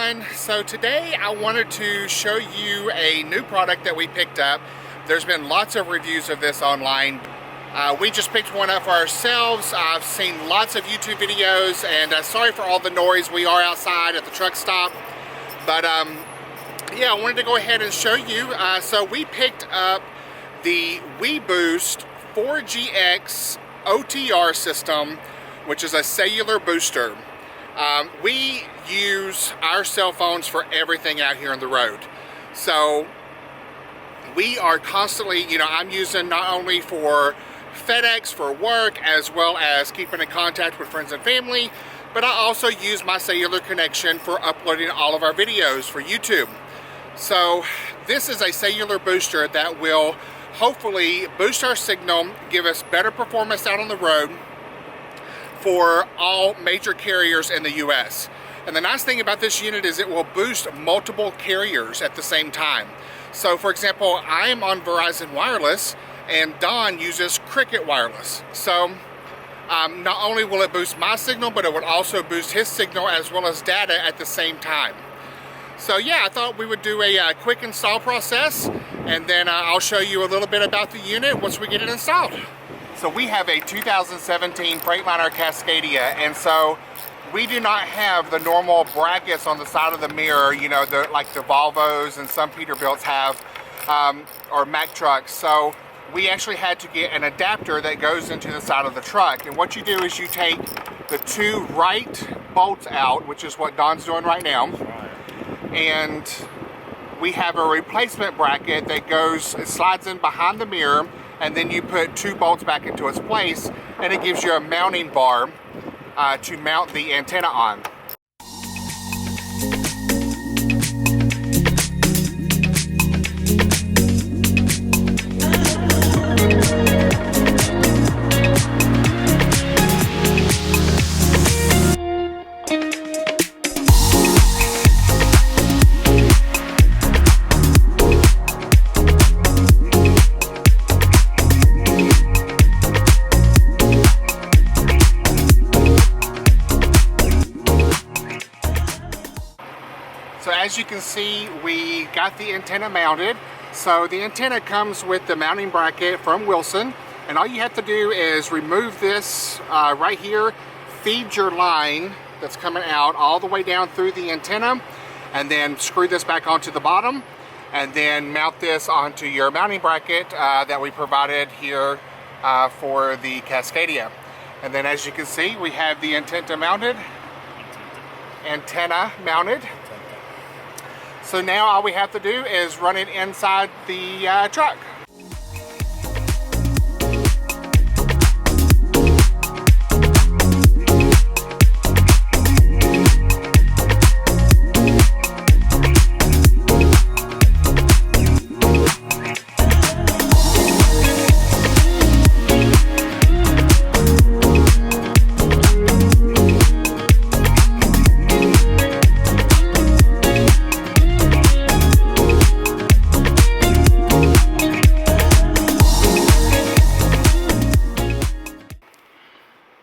everyone. So today I wanted to show you a new product that we picked up. There's been lots of reviews of this online. We just picked one up for ourselves. I've seen lots of YouTube videos, and sorry for all the noise. We are outside at the truck stop. But yeah, I wanted to go ahead and show you. So we picked up the WeBoost 4G-X OTR system, which is a cellular booster. We use our cell phones for everything out here on the road. So we are constantly, I'm using not only for FedEx for work, as well as keeping in contact with friends and family, but I also use my cellular connection for uploading all of our videos for YouTube. So this is a cellular booster that will hopefully boost our signal, give us better performance out on the road for all major carriers in the US. And the nice thing about this unit is it will boost multiple carriers at the same time. So for example, I am on Verizon Wireless and Don uses Cricket Wireless. So not only will it boost my signal, but it would also boost his signal as well as data at the same time. So yeah, I thought we would do a quick install process, and then I'll show you a little bit about the unit once we get it installed. So we have a 2017 Freightliner Cascadia, and so we do not have the normal brackets on the side of the mirror, like the Volvos and some Peterbilts have, or Mack trucks. So we actually had to get an adapter that goes into the side of the truck. And what you do is you take the two right bolts out, which is what Don's doing right now. And we have a replacement bracket that it slides in behind the mirror, and then you put two bolts back into its place, and it gives you a mounting bar to mount the antenna on. So as you can see, we got the antenna mounted. So the antenna comes with the mounting bracket from Wilson, and all you have to do is remove this right here, feed your line that's coming out all the way down through the antenna, and then screw this back onto the bottom, and then mount this onto your mounting bracket that we provided here for the Cascadia. And then as you can see, we have the antenna mounted. So now all we have to do is run it inside the truck.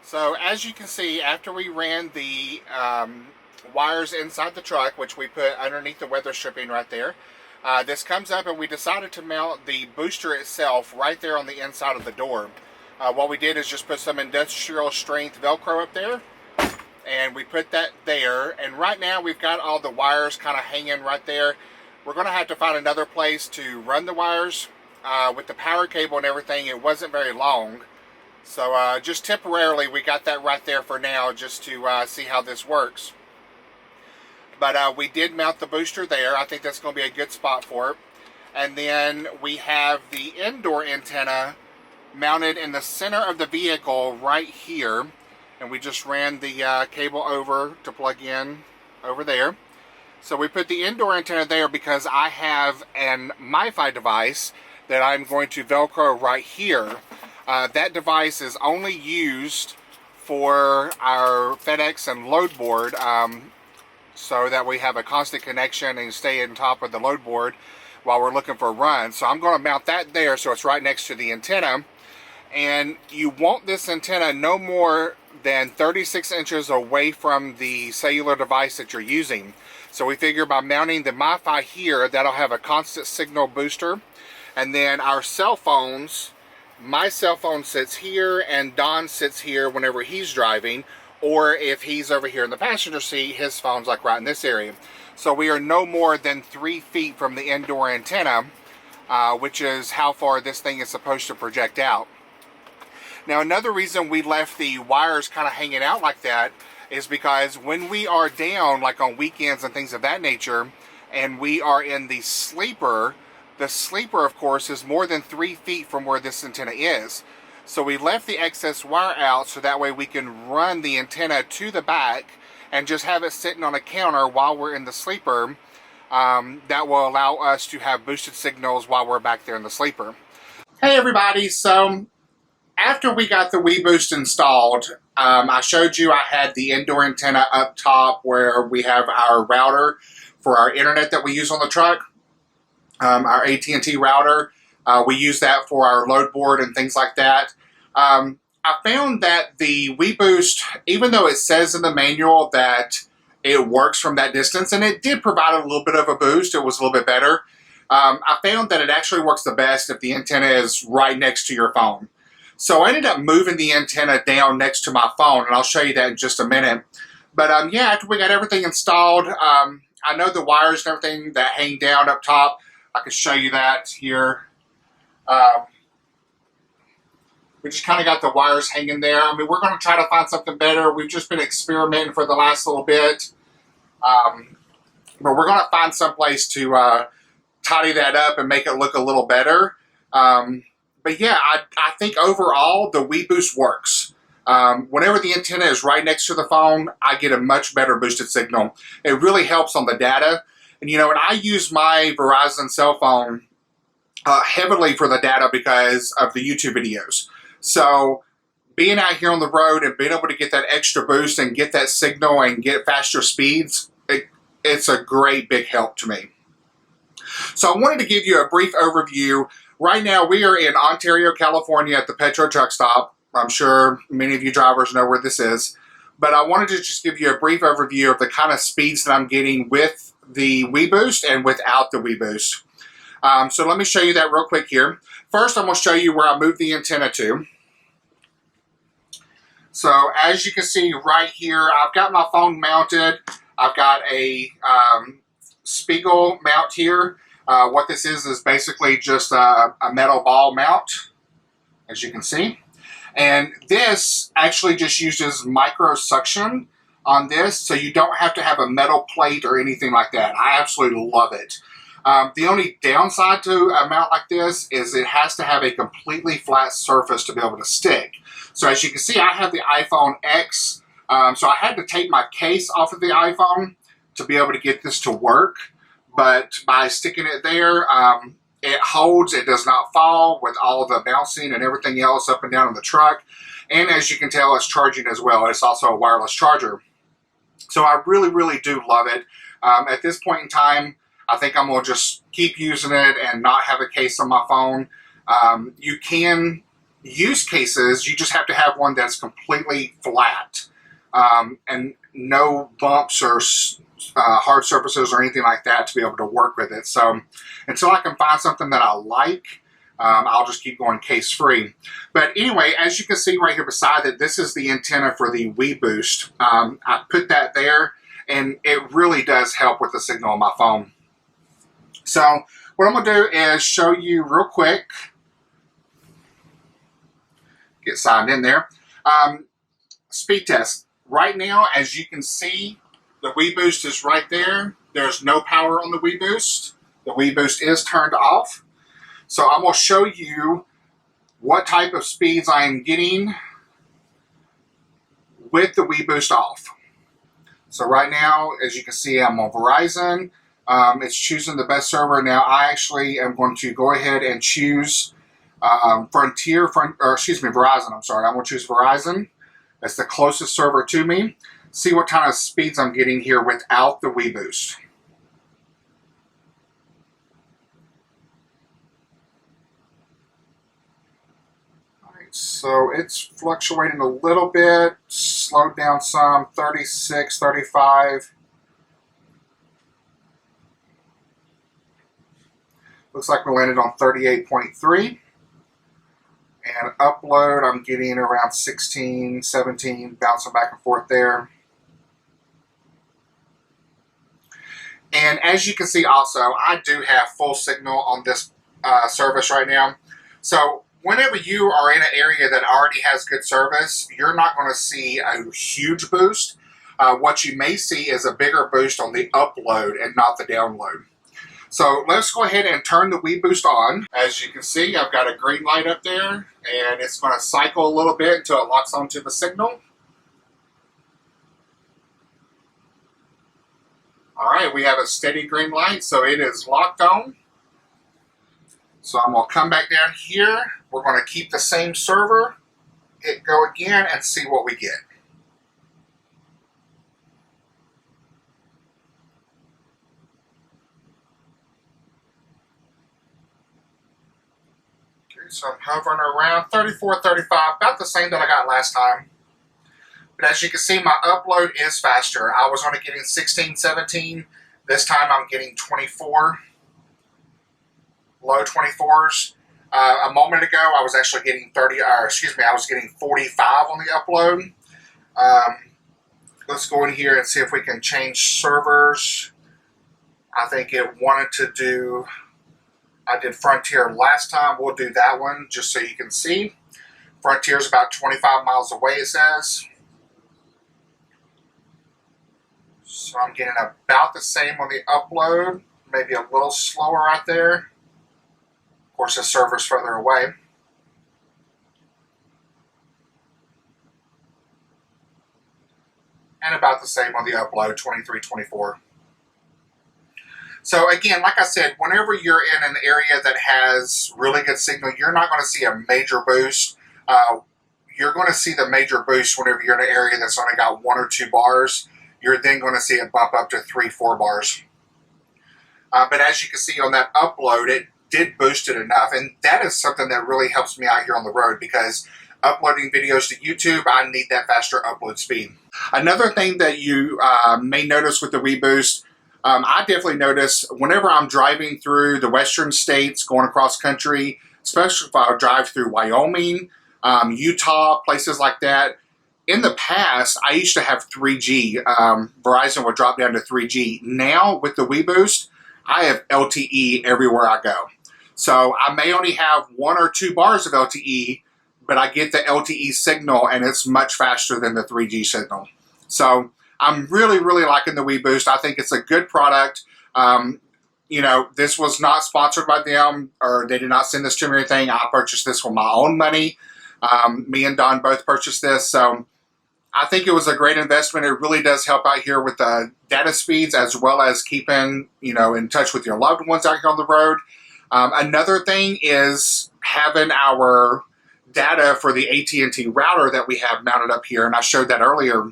So as you can see, after we ran the wires inside the truck, which we put underneath the weather stripping right there, this comes up, and we decided to mount the booster itself right there on the inside of the door. What we did is just put some industrial strength Velcro up there, and we put that there. And right now we've got all the wires kind of hanging right there. We're going to have to find another place to run the wires. With the power cable and everything, it wasn't very long. So just temporarily, we got that right there for now, just to see how this works. But we did mount the booster there. I think that's going to be a good spot for it. And then we have the indoor antenna mounted in the center of the vehicle right here. And we just ran the cable over to plug in over there. So we put the indoor antenna there because I have an MiFi device that I'm going to Velcro right here. That device is only used for our FedEx and load board, so that we have a constant connection and stay on top of the load board while we're looking for a run. So I'm going to mount that there so it's right next to the antenna. And you want this antenna no more than 36 inches away from the cellular device that you're using. So we figure by mounting the MiFi here, that'll have a constant signal booster. And then our cell phones, my cell phone sits here and Don sits here whenever he's driving, or if he's over here in the passenger seat, his phone's like right in this area. So we are no more than 3 feet from the indoor antenna, which is how far this thing is supposed to project out. Now, another reason we left the wires kind of hanging out like that is because when we are down, like on weekends and things of that nature, and we are in the sleeper, of course, is more than 3 feet from where this antenna is. So we left the excess wire out so that way we can run the antenna to the back and just have it sitting on a counter while we're in the sleeper. That will allow us to have boosted signals while we're back there in the sleeper. Hey everybody, so after we got the WeBoost installed, I showed you I had the indoor antenna up top where we have our router for our internet that we use on the truck, our AT&T router. We use that for our load board and things like that. I found that the WeBoost, even though it says in the manual that it works from that distance, and it did provide a little bit of a boost, it was a little bit better, I found that it actually works the best if the antenna is right next to your phone. So I ended up moving the antenna down next to my phone, and I'll show you that in just a minute. But yeah, after we got everything installed, I know the wires and everything that hang down up top. I can show you that here. We just kind of got the wires hanging there. I mean, we're going to try to find something better. We've just been experimenting for the last little bit. But we're going to find some place to tidy that up and make it look a little better. But yeah, I think overall the WeBoost works. Whenever the antenna is right next to the phone, I get a much better boosted signal. It really helps on the data. And you know, and I use my Verizon cell phone heavily for the data because of the YouTube videos. So being out here on the road and being able to get that extra boost and get that signal and get faster speeds, it's a great big help to me. So I wanted to give you a brief overview. Right now we are in Ontario, California at the Petro truck stop. I'm sure many of you drivers know where this is. But I wanted to just give you a brief overview of the kind of speeds that I'm getting with the WeBoost and without the WeBoost. So let me show you that real quick here. First, I'm going to show you where I moved the antenna to. So as you can see right here, I've got my phone mounted. I've got a Spiegel mount here. What this is basically just a metal ball mount, as you can see. And this actually just uses micro suction on this, so you don't have to have a metal plate or anything like that. I absolutely love it. The only downside to a mount like this is it has to have a completely flat surface to be able to stick. So as you can see, I have the iPhone X, so I had to take my case off of the iPhone to be able to get this to work. But by sticking it there, it holds, it does not fall with all the bouncing and everything else up and down in the truck. And as you can tell, it's charging as well. It's also a wireless charger. So I really, really do love it. At this point in time, I think I'm going to just keep using it and not have a case on my phone. You can use cases, you just have to have one that's completely flat and no bumps or hard surfaces or anything like that to be able to work with it. So until I can find something that I like, I'll just keep going case free. But anyway, as you can see right here beside it, this is the antenna for the WeBoost. I put that there and it really does help with the signal on my phone. So what I'm going to do is show you real quick. Get signed in there. Speed test. Right now, as you can see, the WeBoost is right there. There's no power on the WeBoost. The WeBoost is turned off. So I'm going to show you what type of speeds I am getting with the WeBoost off. So right now, as you can see, I'm on Verizon. It's choosing the best server. Now I actually am going to go ahead and choose Verizon. I'm sorry. I'm going to choose Verizon. That's the closest server to me. See what kind of speeds I'm getting here without the WeBoost. Alright, so it's fluctuating a little bit, slowed down some, 36, 35. Looks like we landed on 38.3. And upload, I'm getting around 16, 17, bouncing back and forth there. And as you can see also, I do have full signal on this service right now. So whenever you are in an area that already has good service, you're not going to see a huge boost. What you may see is a bigger boost on the upload and not the download. So let's go ahead and turn the WeBoost on. As you can see, I've got a green light up there, and it's going to cycle a little bit until it locks onto the signal. All right, we have a steady green light, so it is locked on. So I'm going to come back down here. We're going to keep the same server, hit go again, and see what we get. Okay, so I'm hovering around 34, 35, about the same that I got last time. But as you can see, my upload is faster. I was only getting 16, 17. This time I'm getting 24. Low 24s. A moment ago, I was actually getting I was getting 45 on the upload. Let's go in here and see if we can change servers. I think it wanted to do, I did Frontier last time. We'll do that one just so you can see. Frontier is about 25 miles away, it says. So I'm getting about the same on the upload, maybe a little slower right there. Of course, the server's further away. And about the same on the upload, 23, 24. So again, like I said, whenever you're in an area that has really good signal, you're not going to see a major boost. You're going to see the major boost whenever you're in an area that's only got 1 or 2 bars. You're then going to see it bump up to 3, 4 bars. But as you can see on that upload, it did boost it enough. And that is something that really helps me out here on the road, because uploading videos to YouTube, I need that faster upload speed. Another thing that you may notice with the WeBoost, I definitely notice whenever I'm driving through the western states, going across country, especially if I drive through Wyoming, Utah, places like that. In the past, I used to have 3G. Verizon would drop down to 3G. Now, with the WeBoost, I have LTE everywhere I go. So I may only have 1 or 2 bars of LTE, but I get the LTE signal, and it's much faster than the 3G signal. So I'm really, really liking the WeBoost. I think it's a good product. You know, this was not sponsored by them, or they did not send this to me or anything. I purchased this with my own money. Me and Don both purchased this, so I think it was a great investment. It really does help out here with the data speeds, as well as keeping, you know, in touch with your loved ones out here on the road. Another thing is having our data for the AT&T router that we have mounted up here, and I showed that earlier.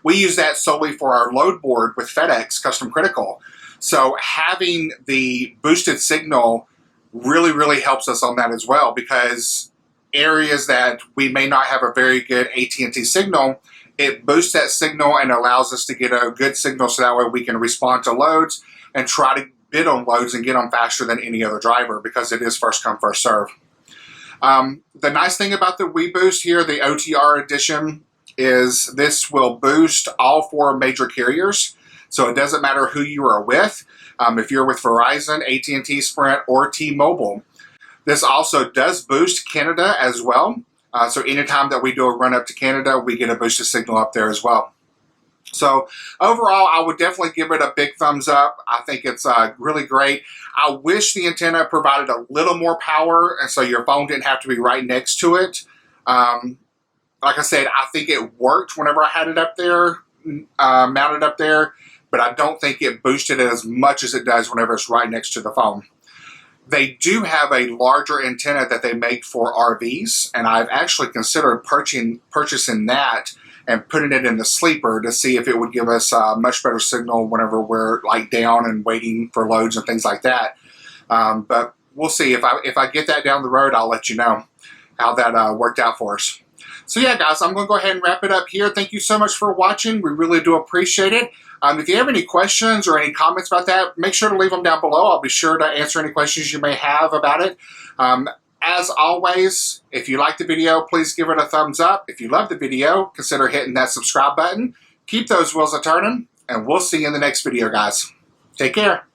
We use that solely for our load board with FedEx Custom Critical. So having the boosted signal really, really helps us on that as well, because areas that we may not have a very good AT&T signal, it boosts that signal and allows us to get a good signal, so that way we can respond to loads and try to bid on loads and get them faster than any other driver, because it is first come, first serve. The nice thing about the WeBoost here, the OTR edition, is this will boost all 4 major carriers. So it doesn't matter who you are with. If you're with Verizon, AT&T, Sprint, or T-Mobile. This also does boost Canada as well. So anytime that we do a run up to Canada, we get a boosted signal up there as well. So overall, I would definitely give it a big thumbs up. I think it's really great. I wish the antenna provided a little more power, and so your phone didn't have to be right next to it. Like I said, I think it worked whenever I had it up there, mounted up there, but I don't think it boosted it as much as it does whenever it's right next to the phone. They do have a larger antenna that they make for RVs, and I've actually considered purchasing that and putting it in the sleeper to see if it would give us a much better signal whenever we're like down and waiting for loads and things like that. But we'll see. If I get that down the road, I'll let you know how that worked out for us. So yeah, guys, I'm going to go ahead and wrap it up here. Thank you so much for watching. We really do appreciate it. If you have any questions or any comments about that, make sure to leave them down below. I'll be sure to answer any questions you may have about it. As always, if you like the video, please give it a thumbs up. If you love the video, consider hitting that subscribe button. Keep those wheels a-turning, and we'll see you in the next video, guys. Take care.